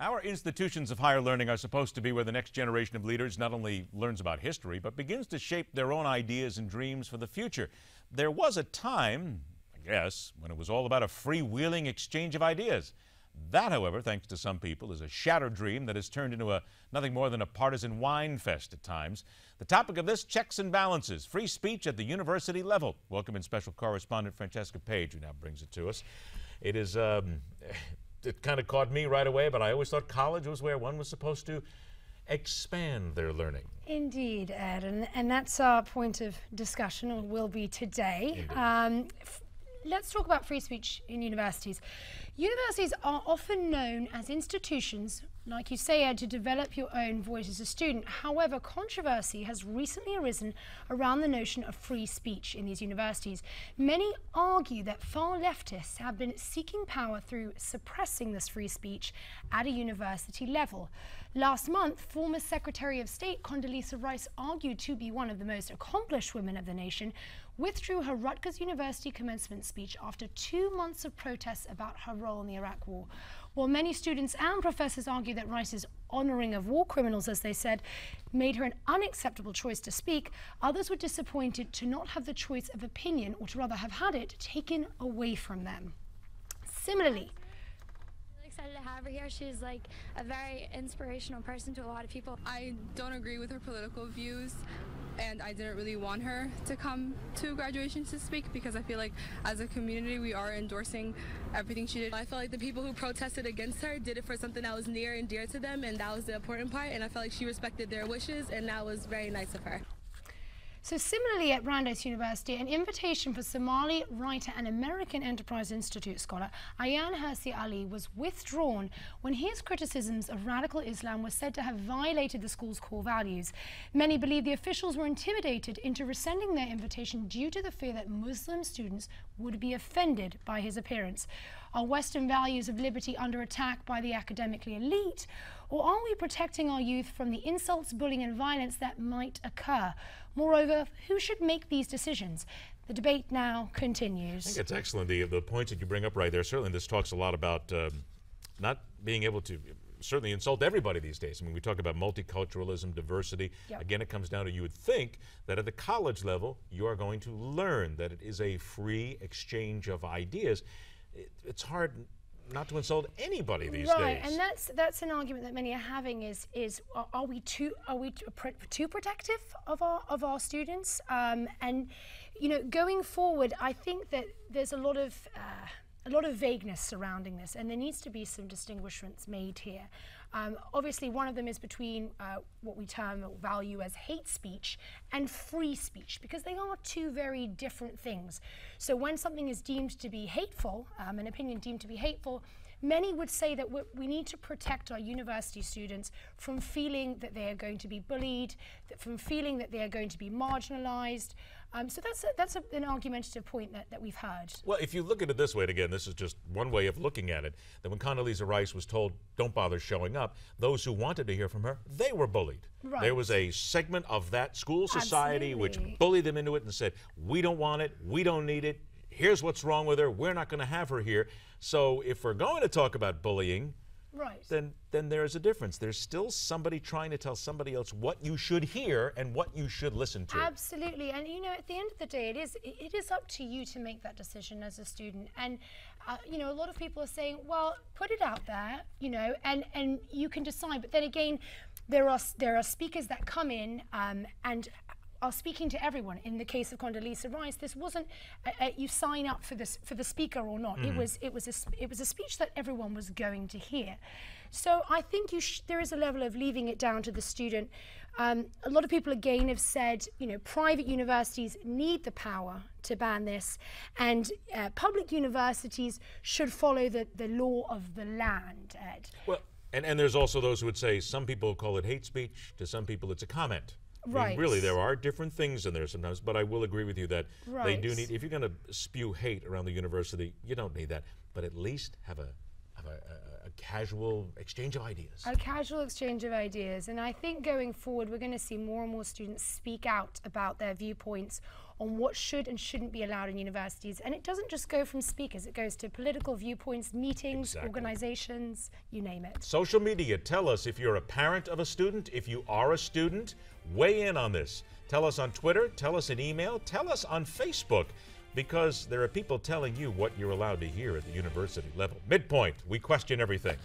Our institutions of higher learning are supposed to be where the next generation of leaders not only learns about history, but begins to shape their own ideas and dreams for the future. There was a time, I guess, when it was all about a freewheeling exchange of ideas. That, however, thanks to some people, is a shattered dream that has turned into nothing more than a partisan wine fest at times. The topic of this, checks and balances, free speech at the university level. Welcome in special correspondent Francesca Page, who now brings it to us. It is, it kind of caught me right away, but I always thought college was where one was supposed to expand their learning. Indeed, Ed, and that's our point of discussion, or will be today. Let's talk about free speech in universities. Universities are often known as institutions, like you say, Ed, to develop your own voice as a student. However, controversy has recently arisen around the notion of free speech in these universities. Many argue that far leftists have been seeking power through suppressing this free speech at a university level. Last month, former Secretary of State Condoleezza Rice, argued to be one of the most accomplished women of the nation, withdrew her Rutgers University commencement speech after 2 months of protests about her role in the Iraq War. While many students and professors argue that Rice's honoring of war criminals, as they said, made her an unacceptable choice to speak, others were disappointed to not have the choice of opinion, or to rather have had it taken away from them. Similarly, excited to have her here. She's like a very inspirational person to a lot of people. I don't agree with her political views, and I didn't really want her to come to graduation to speak, because I feel like as a community we are endorsing everything she did. I felt like the people who protested against her did it for something that was near and dear to them, and that was the important part, and I felt like she respected their wishes, and that was very nice of her. So similarly at Brandeis University, an invitation for Somali writer and American Enterprise Institute scholar Ayaan Hirsi Ali was withdrawn when his criticisms of radical Islam were said to have violated the school's core values. Many believe the officials were intimidated into rescinding their invitation due to the fear that Muslim students would be offended by his appearance. Are Western values of liberty under attack by the academically elite? Or are we protecting our youth from the insults, bullying and violence that might occur? Moreover, who should make these decisions? The debate now continues. I think it's excellent, the points that you bring up right there. Certainly this talks a lot about not being able to certainly insult everybody these days. I mean, we talk about multiculturalism, diversity. Yep. Again, it comes down to, you would think that at the college level, you are going to learn that it is a free exchange of ideas. It's hard not to insult anybody these days. Right, and that's an argument that many are having is are we too protective of our students? And you know, going forward, I think that there's a lot of vagueness surrounding this, and there needs to be some distinguishments made here. Obviously, one of them is between what we term or value as hate speech and free speech, because they are two very different things. So when something is deemed to be hateful, an opinion deemed to be hateful, many would say that we need to protect our university students from feeling that they are going to be bullied, from feeling that they are going to be marginalized. So that's an argumentative point that we've heard. Well, if you look at it this way, and again, this is just one way of looking at it, that when Condoleezza Rice was told, don't bother showing up, those who wanted to hear from her, they were bullied. Right. There was a segment of that school society which bullied them into it and said, we don't want it, we don't need it, here's what's wrong with her, we're not going to have her here. So if we're going to talk about bullying, right, then there's a difference. There's still somebody trying to tell somebody else what you should hear and what you should listen to. Absolutely, and you know, at the end of the day, it is up to you to make that decision as a student. And you know, a lot of people are saying, well, put it out there, you know, and you can decide. But then again, there are speakers that come in and are speaking to everyone. In the case of Condoleezza Rice, this wasn't you sign up for the speaker or not. Mm-hmm. It was a speech that everyone was going to hear. So I think there is a level of leaving it down to the student. A lot of people again have said, you know, private universities need the power to ban this, and public universities should follow the law of the land, Ed. Well, and there's also those who would say some people call it hate speech, to some people it's a comment. Right. I mean, really, there are different things in there sometimes, but I will agree with you that they do need, if you're going to spew hate around the university, you don't need that, but at least have a casual exchange of ideas. A casual exchange of ideas, and I think going forward we're going to see more and more students speak out about their viewpoints on what should and shouldn't be allowed in universities. And it doesn't just go from speakers, it goes to political viewpoints, meetings, organizations, you name it. Social media, tell us if you're a parent of a student, if you are a student, weigh in on this. Tell us on Twitter, tell us an email, tell us on Facebook, because there are people telling you what you're allowed to hear at the university level. Midpoint, we question everything.